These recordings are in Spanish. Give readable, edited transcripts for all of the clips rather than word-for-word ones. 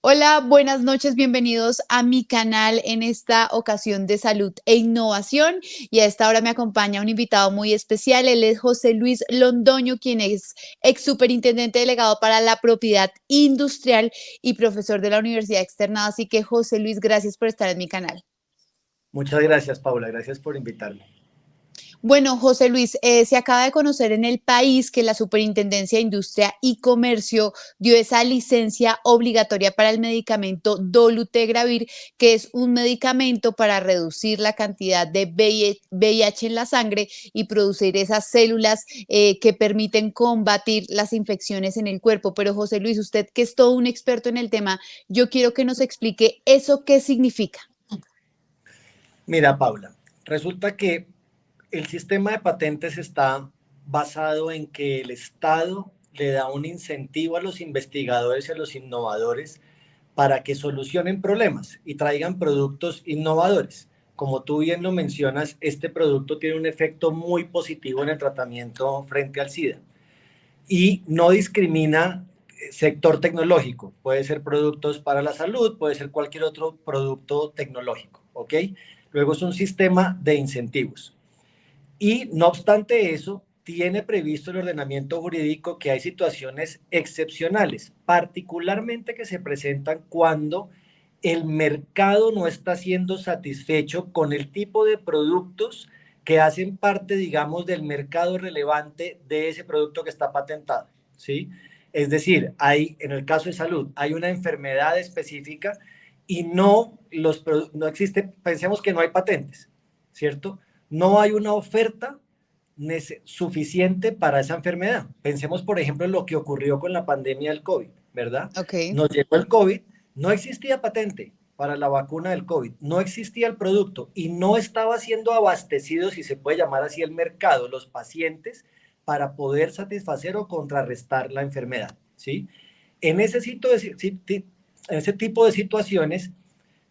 Hola, buenas noches, bienvenidos a mi canal en esta ocasión de salud e innovación. Y a esta hora me acompaña un invitado muy especial. Él es José Luis Londoño, quien es ex superintendente delegado para la propiedad industrial y profesor de la Universidad Externada. Así que, José Luis, gracias por estar en mi canal. Muchas gracias, Paula. Gracias por invitarme. Bueno, José Luis, se acaba de conocer en el país que la Superintendencia de Industria y Comercio dio esa licencia obligatoria para el medicamento Dolutegravir, que es un medicamento para reducir la cantidad de VIH en la sangre y producir esas células que permiten combatir las infecciones en el cuerpo. Pero José Luis, usted que es todo un experto en el tema, yo quiero que nos explique eso qué significa. Mira, Paula, resulta que el sistema de patentes está basado en que el Estado le da un incentivo a los investigadores y a los innovadores para que solucionen problemas y traigan productos innovadores. Como tú bien lo mencionas, este producto tiene un efecto muy positivo en el tratamiento frente al SIDA y no discrimina sector tecnológico. Puede ser productos para la salud, puede ser cualquier otro producto tecnológico, ¿ok? Luego es un sistema de incentivos. Y no obstante eso, tiene previsto el ordenamiento jurídico que hay situaciones excepcionales, particularmente que se presentan cuando el mercado no está siendo satisfecho con el tipo de productos que hacen parte, digamos, del mercado relevante de ese producto que está patentado, ¿sí? Es decir, hay, en el caso de salud, hay una enfermedad específica y no existe, pensemos que no hay patentes, ¿cierto? No hay una oferta suficiente para esa enfermedad. Pensemos, por ejemplo, en lo que ocurrió con la pandemia del COVID, ¿verdad? Ok. Nos llegó el COVID, no existía patente para la vacuna del COVID, no existía el producto y no estaba siendo abastecido, si se puede llamar así, el mercado, los pacientes, para poder satisfacer o contrarrestar la enfermedad, ¿sí? En ese tipo de situaciones,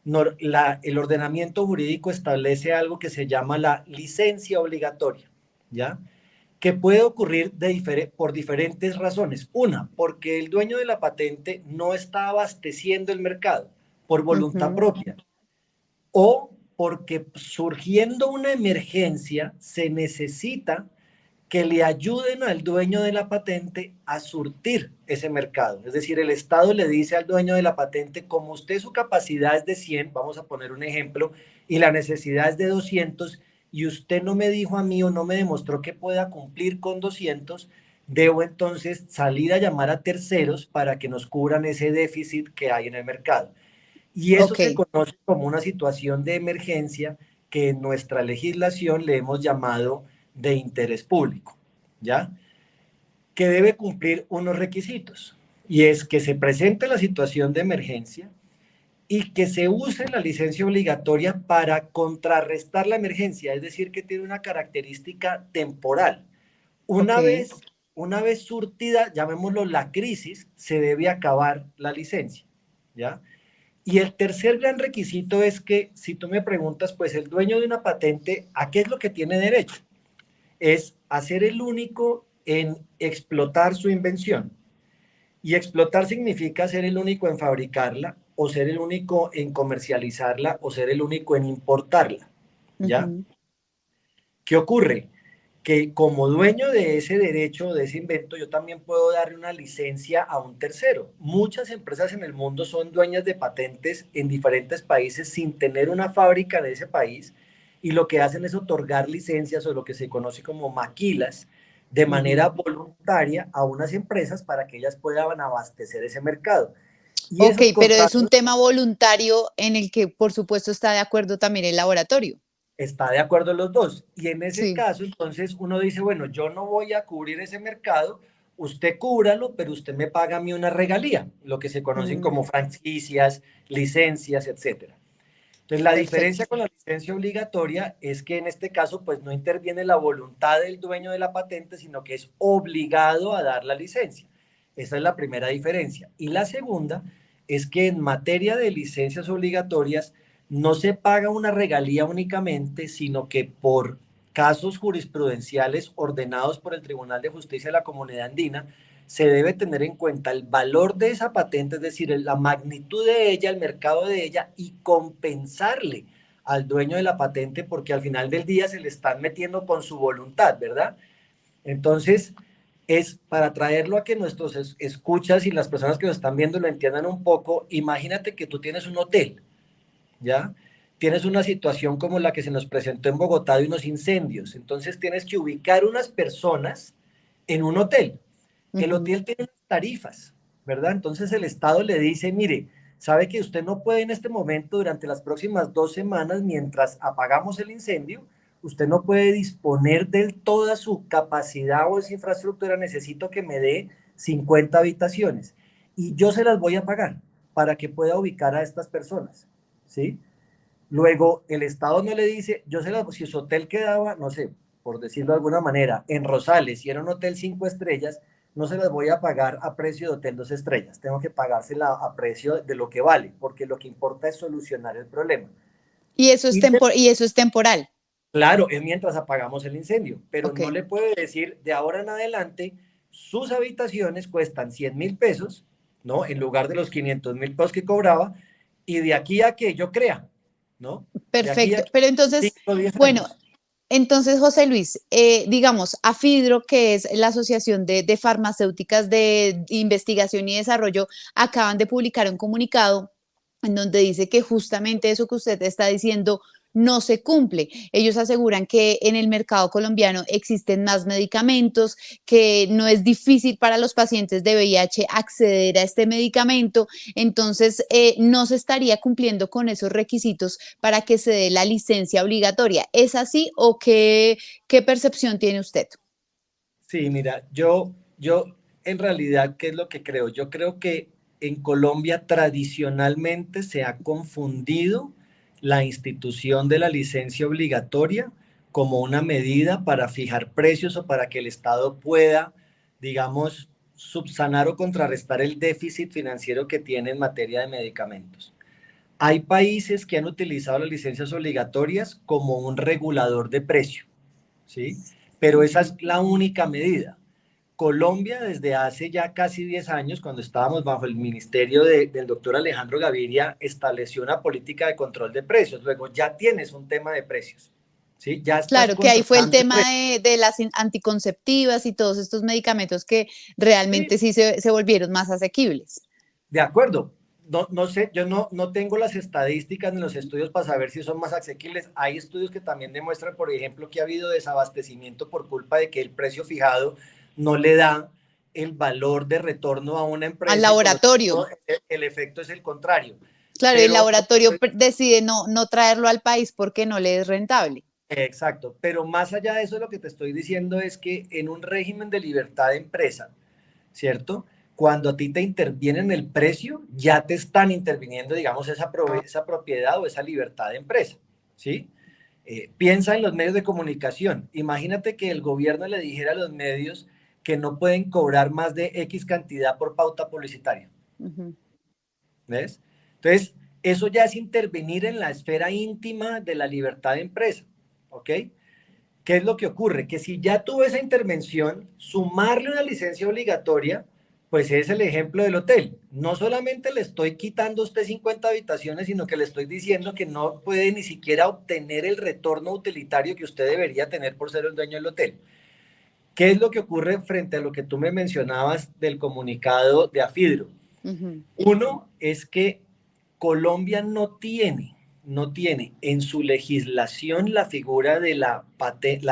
el ordenamiento jurídico establece algo que se llama la licencia obligatoria, ¿ya? Que puede ocurrir por diferentes razones. Una, porque el dueño de la patente no está abasteciendo el mercado por voluntad Ujú. propia o porque surgiendo una emergencia se necesita que le ayuden al dueño de la patente a surtir ese mercado. Es decir, el Estado le dice al dueño de la patente, como usted su capacidad es de 100, vamos a poner un ejemplo, y la necesidad es de 200, y usted no me dijo a mí o no me demostró que pueda cumplir con 200, debo entonces salir a llamar a terceros para que nos cubran ese déficit que hay en el mercado. Y eso Ok. se conoce como una situación de emergencia que en nuestra legislación le hemos llamado de interés público, ¿ya? Que debe cumplir unos requisitos. Y es que se presente la situación de emergencia y que se use la licencia obligatoria para contrarrestar la emergencia, es decir, que tiene una característica temporal. Ok. Una vez, una vez surtida, llamémoslo la crisis, se debe acabar la licencia, ¿ya? Y el tercer gran requisito es que, si tú me preguntas, pues el dueño de una patente, ¿a qué es lo que tiene derecho? Es a ser el único en explotar su invención. Y explotar significa ser el único en fabricarla, o ser el único en comercializarla, o ser el único en importarla, ¿ya? Ujú. ¿Qué ocurre? Que como dueño de ese derecho, de ese invento, yo también puedo darle una licencia a un tercero. Muchas empresas en el mundo son dueñas de patentes en diferentes países sin tener una fábrica en ese país y lo que hacen es otorgar licencias o lo que se conoce como maquilas de manera Ujú. voluntaria a unas empresas para que ellas puedan abastecer ese mercado. Y Ok, esos pero es un contratos tema voluntario en el que, por supuesto, está de acuerdo también el laboratorio. está de acuerdo los dos. Y en ese Sí. caso, entonces uno dice, bueno, yo no voy a cubrir ese mercado, usted cúbralo, pero usted me paga a mí una regalía, lo que se conocen Mm, como franquicias, licencias, etcétera. Entonces, la diferencia perfecto. con la licencia obligatoria es que en este caso, pues no interviene la voluntad del dueño de la patente, sino que es obligado a dar la licencia. Esa es la primera diferencia. Y la segunda es que en materia de licencias obligatorias no se paga una regalía únicamente, sino que por casos jurisprudenciales ordenados por el Tribunal de Justicia de la Comunidad Andina, se debe tener en cuenta el valor de esa patente, es decir, la magnitud de ella, el mercado de ella, y compensarle al dueño de la patente, porque al final del día se le están metiendo con su voluntad, ¿verdad? Entonces, es para traerlo a que nuestros escuchas y las personas que nos están viendo lo entiendan un poco. Imagínate que tú tienes un hotel, ¿ya? Tienes una situación como la que se nos presentó en Bogotá de unos incendios. Entonces tienes que ubicar unas personas en un hotel. El Ujú. hotel tiene tarifas, ¿verdad? Entonces el Estado le dice, mire, sabe que usted no puede en este momento, durante las próximas 2 semanas, mientras apagamos el incendio, usted no puede disponer de toda su capacidad o esa infraestructura, necesito que me dé 50 habitaciones y yo se las voy a pagar para que pueda ubicar a estas personas, ¿sí? Luego, el Estado no le dice, yo se las, si su hotel quedaba, no sé, por decirlo de alguna manera, en Rosales y era un hotel 5 estrellas, no se las voy a pagar a precio de hotel 2 estrellas, tengo que pagársela a precio de lo que vale, porque lo que importa es solucionar el problema. Y Y eso es temporal. claro, es mientras apagamos el incendio, pero Ok, no le puede decir de ahora en adelante, sus habitaciones cuestan 100.000 pesos, ¿no? En lugar de los 500.000 pesos que cobraba, y de aquí a que yo crea, ¿no? De aquí a perfecto. que Pero entonces, 5 o 10 bueno, años. entonces, José Luis, digamos, AFIDRO, que es la Asociación de Farmacéuticas de Investigación y Desarrollo, acaban de publicar un comunicado en donde dice que justamente eso que usted está diciendo no se cumple. Ellos aseguran que en el mercado colombiano existen más medicamentos, que no es difícil para los pacientes de VIH acceder a este medicamento, entonces no se estaría cumpliendo con esos requisitos para que se dé la licencia obligatoria. ¿Es así o qué percepción tiene usted? Sí, mira, yo en realidad, ¿qué es lo que creo? Yo creo que en Colombia tradicionalmente se ha confundido la institución de la licencia obligatoria como una medida para fijar precios o para que el Estado pueda, digamos, subsanar o contrarrestar el déficit financiero que tiene en materia de medicamentos. Hay países que han utilizado las licencias obligatorias como un regulador de precio, ¿sí? Pero esa es Ujú. la única medida. Colombia, desde hace ya casi 10 años, cuando estábamos bajo el ministerio del doctor Alejandro Gaviria, estableció una política de control de precios. Luego ya tienes un tema de precios, ¿sí? Ya estás Claro, que ahí fue el controlando el tema precio. de las anticonceptivas y todos estos medicamentos que Sí, realmente sí se volvieron más asequibles. de acuerdo. No, no sé, yo no tengo las estadísticas ni los estudios para saber si son más asequibles. Hay estudios que también demuestran, por ejemplo, que ha habido desabastecimiento por culpa de que el precio fijado no le da el valor de retorno a una Al empresa y por lo laboratorio. tanto el efecto es el contrario. Claro, el Pero laboratorio decide no traerlo al país porque no le es rentable. exacto, pero más allá de eso, lo que te estoy diciendo es que en un régimen de libertad de empresa, ¿cierto? Cuando a ti te intervienen el precio, ya te están interviniendo, digamos, esa propiedad o esa libertad de empresa, ¿sí? Piensa en los medios de comunicación. Imagínate que el gobierno le dijera a los medios que no pueden cobrar más de X cantidad por pauta publicitaria, Ujú. ¿ves? Entonces, eso ya es intervenir en la esfera íntima de la libertad de empresa, ¿ok? ¿Qué es lo que ocurre? Que si ya tuvo esa intervención, sumarle una licencia obligatoria, pues es el ejemplo del hotel. No solamente le estoy quitando a usted 50 habitaciones, sino que le estoy diciendo que no puede ni siquiera obtener el retorno utilitario que usted debería tener por ser el dueño del hotel. ¿Qué es lo que ocurre frente a lo que tú me mencionabas del comunicado de Afidro? Ujú. Uno es que Colombia no tiene en su legislación la figura de la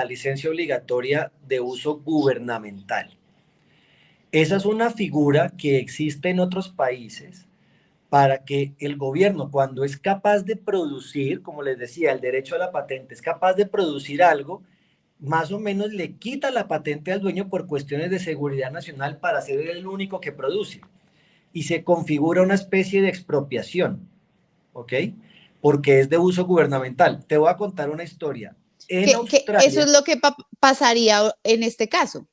licencia obligatoria de uso gubernamental. Esa es una figura que existe en otros países para que el gobierno, cuando es capaz de producir, como les decía, el derecho a la patente, es capaz de producir algo, más o menos le quita la patente al dueño por cuestiones de seguridad nacional para ser el único que produce. Y se configura una especie de expropiación. ¿Ok? Porque es de uso gubernamental. Te voy a contar una historia. En Que eso es Australia, lo que pasaría en este caso.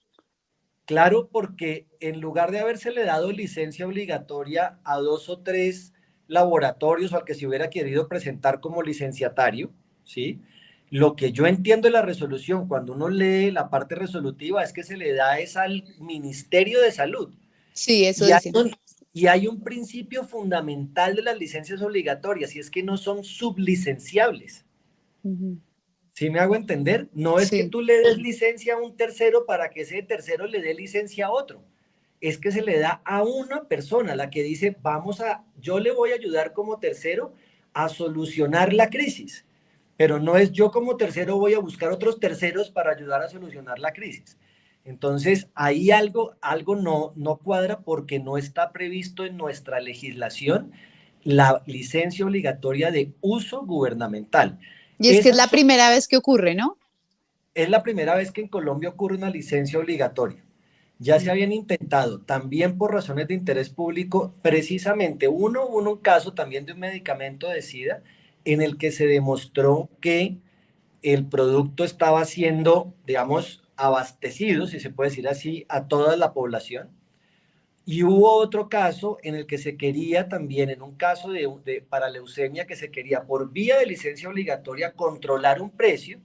claro, porque en lugar de habérsele dado licencia obligatoria a 2 o 3 laboratorios o al que se hubiera querido presentar como licenciatario, ¿sí? Lo que yo entiendo de la resolución, cuando uno lee la parte resolutiva, es que se le da es al Ministerio de Salud Sí, eso Y hay dicen. un, y hay un principio fundamental de las licencias obligatorias, y es que no son sublicenciables. Ujú. ¿Sí me hago entender? No es que Sí, tú le des licencia a un tercero para que ese tercero le dé licencia a otro. Es que se le da a una persona, la que dice, yo le voy a ayudar como tercero a solucionar la crisis. Pero no es yo como tercero voy a buscar otros terceros para ayudar a solucionar la crisis. Entonces, ahí algo no cuadra porque no está previsto en nuestra legislación la licencia obligatoria de uso gubernamental. y es que es Esas la son primera vez que ocurre, ¿no? Es la primera vez que en Colombia ocurre una licencia obligatoria. Ya se Mm. habían intentado, también por razones de interés público, precisamente hubo un caso también de un medicamento de SIDA en el que se demostró que el producto estaba siendo, digamos, abastecido, si se puede decir así, a toda la población. Y hubo otro caso en el que se quería también, en un caso para leucemia, que se quería por vía de licencia obligatoria controlar un precio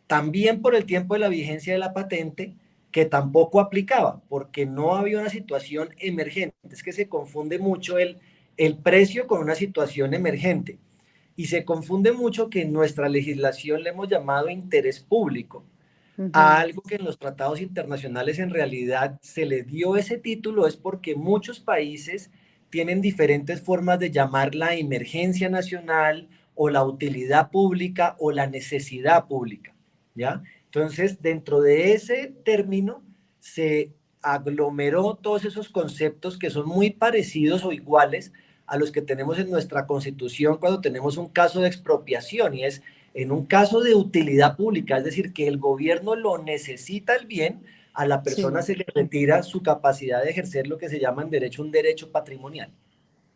también por el tiempo de la vigencia de la patente, que tampoco aplicaba, porque no había una situación emergente. Es que se confunde mucho el precio con una situación emergente. Y se confunde mucho que en nuestra legislación le hemos llamado interés público a Ujú. algo que en los tratados internacionales en realidad se le dio ese título es porque muchos países tienen diferentes formas de llamar la emergencia nacional o la utilidad pública o la necesidad pública, ¿ya? Entonces, dentro de ese término se aglomeró todos esos conceptos que son muy parecidos o iguales a los que tenemos en nuestra Constitución cuando tenemos un caso de expropiación y es en un caso de utilidad pública, es decir, que el gobierno lo necesita el bien, a la Sí. persona se le retira su capacidad de ejercer lo que se llama en derecho un derecho patrimonial.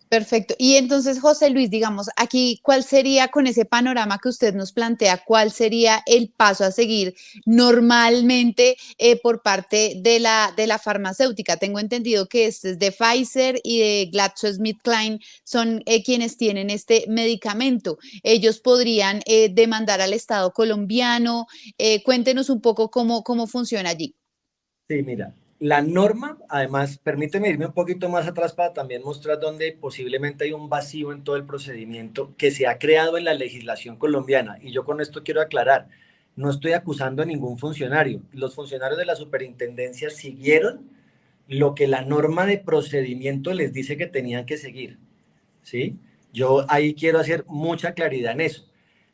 Perfecto. Y entonces, José Luis, digamos, aquí, ¿cuál sería con ese panorama que usted nos plantea, cuál sería el paso a seguir normalmente por parte de la farmacéutica? Tengo entendido que este es de Pfizer y de GlaxoSmithKline son quienes tienen este medicamento. Ellos podrían demandar al Estado colombiano. Cuéntenos un poco cómo funciona allí. Sí, mira, la norma, además, permíteme irme un poquito más atrás para también mostrar dónde posiblemente hay un vacío en todo el procedimiento que se ha creado en la legislación colombiana. Y yo con esto quiero aclarar, no estoy acusando a ningún funcionario. Los funcionarios de la superintendencia siguieron lo que la norma de procedimiento les dice que tenían que seguir. ¿Sí? Yo ahí quiero hacer mucha claridad en eso.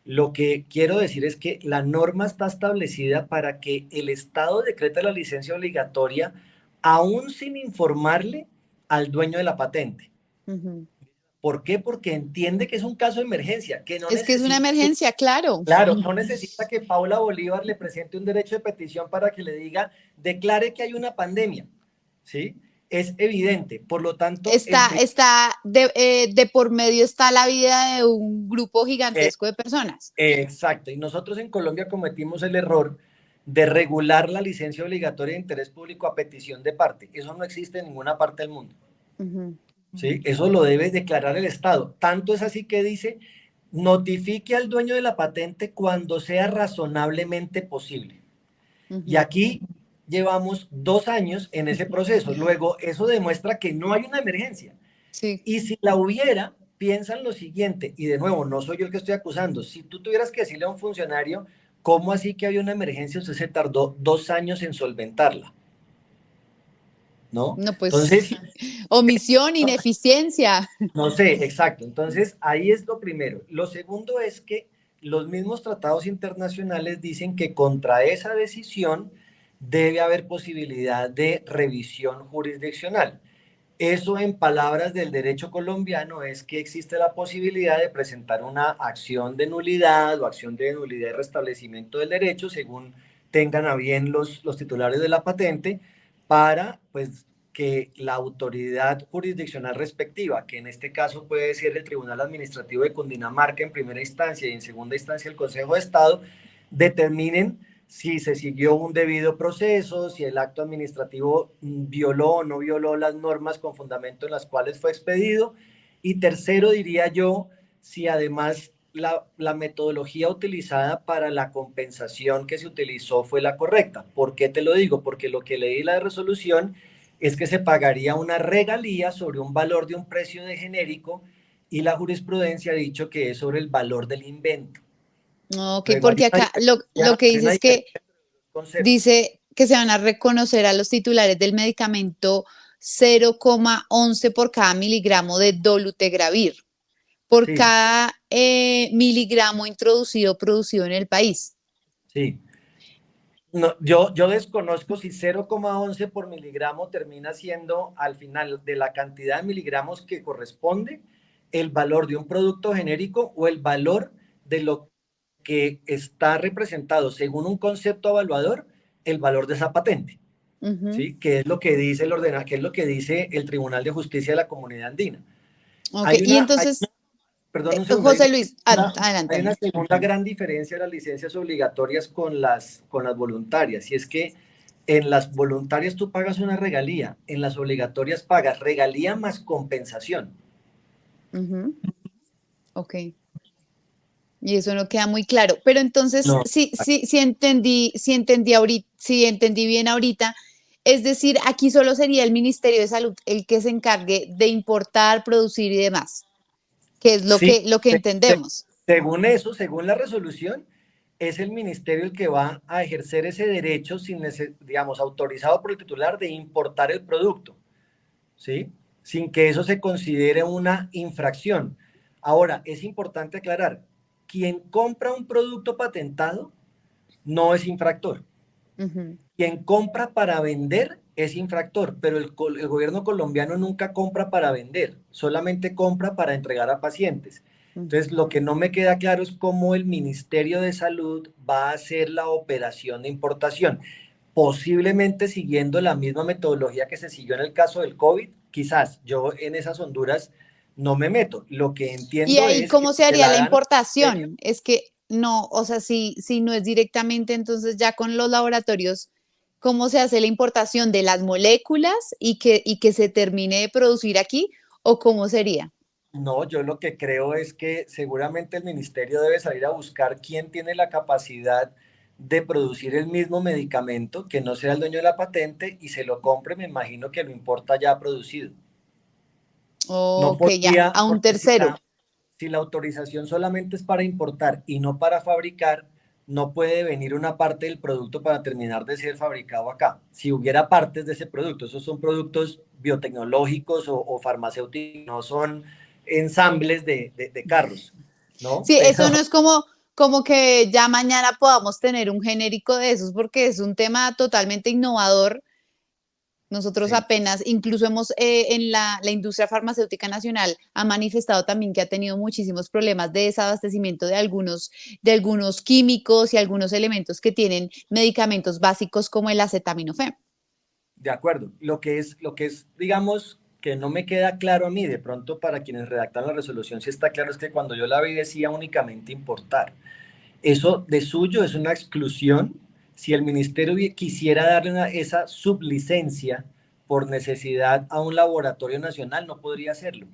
Lo que quiero decir es que la norma está establecida para que el Estado decrete la licencia obligatoria aún sin informarle al dueño de la patente. Ujú. ¿Por qué? Porque entiende que es un caso de emergencia, que no Es que es una necesita, emergencia, claro. claro, no necesita que Paula Bolívar le presente un derecho de petición para que le diga, declare que hay una pandemia, ¿sí? Es evidente. Por lo tanto, Está de por medio está la vida de un grupo eh, gigantesco de personas. exacto, y nosotros en Colombia cometimos el error de regular la licencia obligatoria de interés público a petición de parte. Eso no existe en ninguna parte del mundo, Ujú, ¿sí? Eso lo debe declarar el Estado. Tanto es así que dice, notifique al dueño de la patente cuando sea razonablemente posible. Y ujú. aquí llevamos 2 años en ese proceso. Luego, eso demuestra que no hay una emergencia. Sí, Y si la hubiera, piensa en lo siguiente, y de nuevo, no soy yo el que estoy acusando, si tú tuvieras que decirle a un funcionario, ¿cómo así que había una emergencia? Usted se tardó 2 años en solventarla, ¿no? no, pues Entonces, omisión, ineficiencia. no sé, exacto. Entonces, ahí es lo primero. Lo segundo es que los mismos tratados internacionales dicen que contra esa decisión debe haber posibilidad de revisión jurisdiccional. Eso en palabras del derecho colombiano es que existe la posibilidad de presentar una acción de nulidad o acción de nulidad y restablecimiento del derecho según tengan a bien los titulares de la patente para pues que la autoridad jurisdiccional respectiva, que en este caso puede ser el Tribunal Administrativo de Cundinamarca en primera instancia y en segunda instancia el Consejo de Estado, determinen si se siguió un debido proceso, si el acto administrativo violó o no violó las normas con fundamento en las cuales fue expedido. Y tercero, diría yo, si además la metodología utilizada para la compensación que se utilizó fue la correcta. ¿Por qué te lo digo? Porque lo que leí la resolución es que se pagaría una regalía sobre un valor de un precio de genérico y la jurisprudencia ha dicho que es sobre el valor del invento. Ok, Luego porque acá lo que hay dice una es que diferencia entre los conceptos. dice que se van a reconocer a los titulares del medicamento 0,11 por cada miligramo de dolutegravir, por Sí, cada miligramo introducido producido en el país. sí. No, yo desconozco si 0,11 por miligramo termina siendo al final de la cantidad de miligramos que corresponde el valor de un producto genérico o el valor de lo que está representado según un concepto evaluador, el valor de esa patente, Ujú. ¿sí? Que es lo que dice que es lo que dice el Tribunal de Justicia de la Comunidad Andina. Ok, y Hay entonces, perdón un segundo, José Luis, hay adelante. una segunda gran diferencia de las licencias obligatorias con las voluntarias, y es que en las voluntarias tú pagas una regalía, en las obligatorias pagas regalía más compensación. Ujú. Ok, y eso no queda muy claro. Pero entonces, No, si entendí bien ahorita, es decir, aquí solo sería el Ministerio de Salud el que se encargue de importar, producir y demás, que es sí, lo que entendemos. según eso, según la resolución, es el ministerio el que va a ejercer ese derecho digamos, autorizado por el titular de importar el producto. ¿Sí? Sin que eso se considere una infracción. Ahora, es importante aclarar, quien compra un producto patentado no es infractor. Ujú. Quien compra para vender es infractor, pero el gobierno colombiano nunca compra para vender, solamente compra para entregar a pacientes. Entonces, lo que no me queda claro es cómo el Ministerio de Salud va a hacer la operación de importación, posiblemente siguiendo la misma metodología que se siguió en el caso del COVID. Quizás yo en esas honduras no me meto. Lo que Y entiendo ahí, es que ¿cómo se se haría la la dan al ministerio. importación? Es que no, o sea, si no es directamente, entonces ya con los laboratorios, ¿cómo se hace la importación de las moléculas y que se termine de producir aquí? ¿O cómo sería? No, yo lo que creo es que seguramente el ministerio debe salir a buscar quién tiene la capacidad de producir el mismo medicamento, que no sea el dueño de la patente y se lo compre, me imagino que lo importa ya producido. No Ok, ya, podría, a un porque tercero. si la autorización solamente es para importar y no para fabricar, no puede venir una parte del producto para terminar de ser fabricado acá. Si hubiera partes de ese producto, esos son productos biotecnológicos o farmacéuticos, no son ensambles de carros, ¿no? Sí, Pero eso no es como, como que ya mañana podamos tener un genérico de esos, porque es un tema totalmente innovador. Nosotros sí, apenas, incluso hemos, en la industria farmacéutica nacional ha manifestado también que ha tenido muchísimos problemas de desabastecimiento de algunos químicos y algunos elementos que tienen medicamentos básicos como el acetaminofén. de acuerdo. Lo que es, digamos, que no me queda claro a mí, de pronto para quienes redactan la resolución, sí está claro, es que cuando yo la vi decía únicamente importar. Eso de suyo es una exclusión. Si el ministerio quisiera darle esa sublicencia por necesidad a un laboratorio nacional, no podría hacerlo.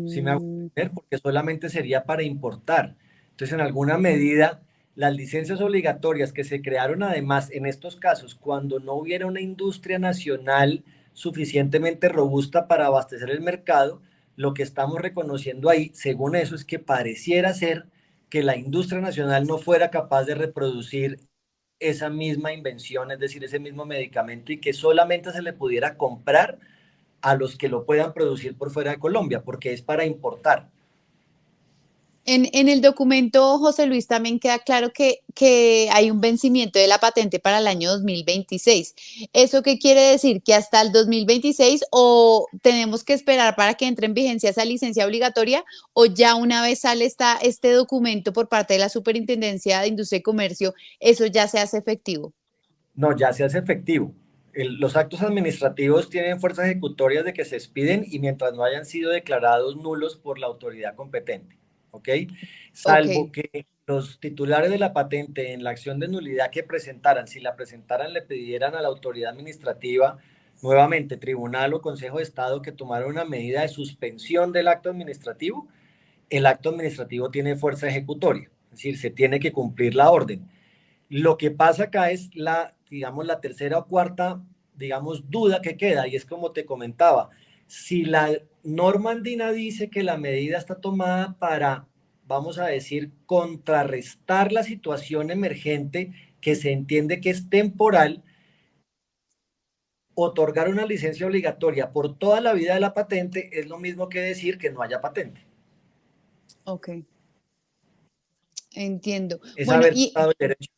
Si me hago Mm, entender, porque solamente sería para importar. Entonces, en alguna medida, las licencias obligatorias que se crearon además en estos casos, cuando no hubiera una industria nacional suficientemente robusta para abastecer el mercado, lo que estamos reconociendo ahí, según eso, es que pareciera ser que la industria nacional no fuera capaz de reproducir esa misma invención, es decir, ese mismo medicamento, y que solamente se le pudiera comprar a los que lo puedan producir por fuera de Colombia, porque es para importar. en el documento, José Luis, también queda claro que hay un vencimiento de la patente para el año 2026. ¿Eso qué quiere decir? ¿Que hasta el 2026 o tenemos que esperar para que entre en vigencia esa licencia obligatoria o ya una vez sale este documento por parte de la Superintendencia de Industria y Comercio, eso ya se hace efectivo? No, ya se hace efectivo. Los actos administrativos tienen fuerzas ejecutorias de que se expiden y mientras no hayan sido declarados nulos por la autoridad competente, ¿ok? Ok. Salvo que los titulares de la patente en la acción de nulidad que presentaran, si la presentaran, le pidieran a la autoridad administrativa, nuevamente tribunal o consejo de Estado, que tomara una medida de suspensión del acto administrativo, el acto administrativo tiene fuerza ejecutoria, es decir, se tiene que cumplir la orden. Lo que pasa acá es digamos, la tercera o cuarta digamos, duda que queda, y es como te comentaba, si la norma andina dice que la medida está tomada para, vamos a decir, contrarrestar la situación emergente, que se entiende que es temporal, otorgar una licencia obligatoria por toda la vida de la patente es lo mismo que decir que no haya patente. Ok, entiendo. Es Bueno, haber y dado el derecho.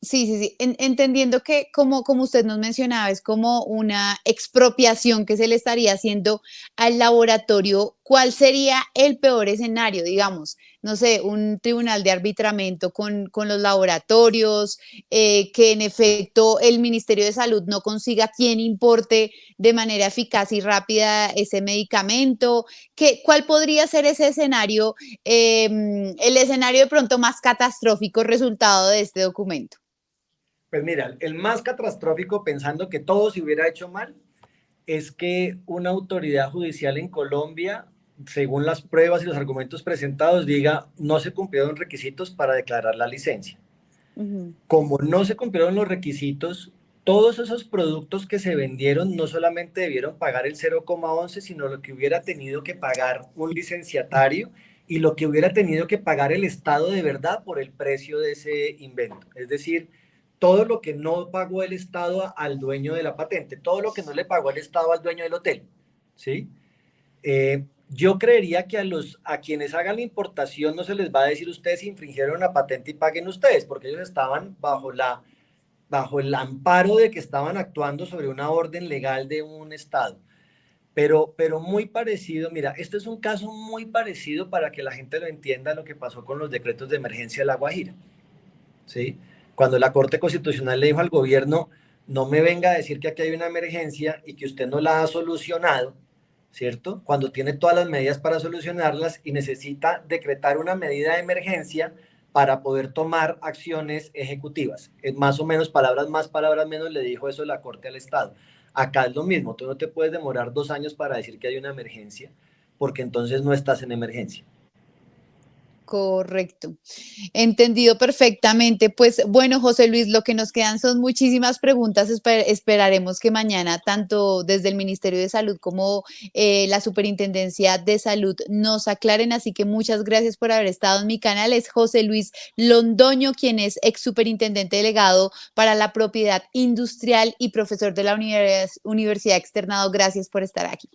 sí, sí, sí. Entendiendo que, como usted nos mencionaba, es como una expropiación que se le estaría haciendo al laboratorio, ¿cuál sería el peor escenario? Digamos, no sé, un tribunal de arbitramiento con los laboratorios, que en efecto el Ministerio de Salud no consiga quien importe de manera eficaz y rápida ese medicamento. ¿Cuál podría ser ese escenario, el escenario de pronto más catastrófico resultado de este documento? Pues mira, el más catastrófico, pensando que todo se hubiera hecho mal, es que una autoridad judicial en Colombia, según las pruebas y los argumentos presentados, diga no se cumplieron requisitos para declarar la licencia. Ujú. Como no se cumplieron los requisitos, todos esos productos que se vendieron no solamente debieron pagar el 0,11, sino lo que hubiera tenido que pagar un licenciatario y lo que hubiera tenido que pagar el Estado de verdad por el precio de ese invento. Es decir, todo lo que no pagó el Estado al dueño de la patente, todo lo que no le pagó el Estado al dueño del hotel, ¿sí? Yo creería que a quienes hagan la importación no se les va a decir ustedes infringieron la patente y paguen ustedes, porque ellos estaban bajo el amparo de que estaban actuando sobre una orden legal de un estado. Pero muy parecido, mira, este es un caso muy parecido para que la gente lo entienda lo que pasó con los decretos de emergencia de La Guajira, ¿sí? Cuando la Corte Constitucional le dijo al gobierno, no me venga a decir que aquí hay una emergencia y que usted no la ha solucionado, ¿cierto? Cuando tiene todas las medidas para solucionarlas y necesita decretar una medida de emergencia para poder tomar acciones ejecutivas. Más o menos, palabras más, palabras menos, le dijo eso la Corte al Estado. Acá es lo mismo, tú no te puedes demorar 2 años para decir que hay una emergencia, porque entonces no estás en emergencia. Correcto. Entendido perfectamente. Pues bueno, José Luis, lo que nos quedan son muchísimas preguntas. Esperaremos que mañana, tanto desde el Ministerio de Salud como la Superintendencia de Salud, nos aclaren. Así que muchas gracias por haber estado en mi canal. Es José Luis Londoño, quien es ex superintendente delegado para la propiedad industrial y profesor de la Universidad Externado. Gracias por estar aquí.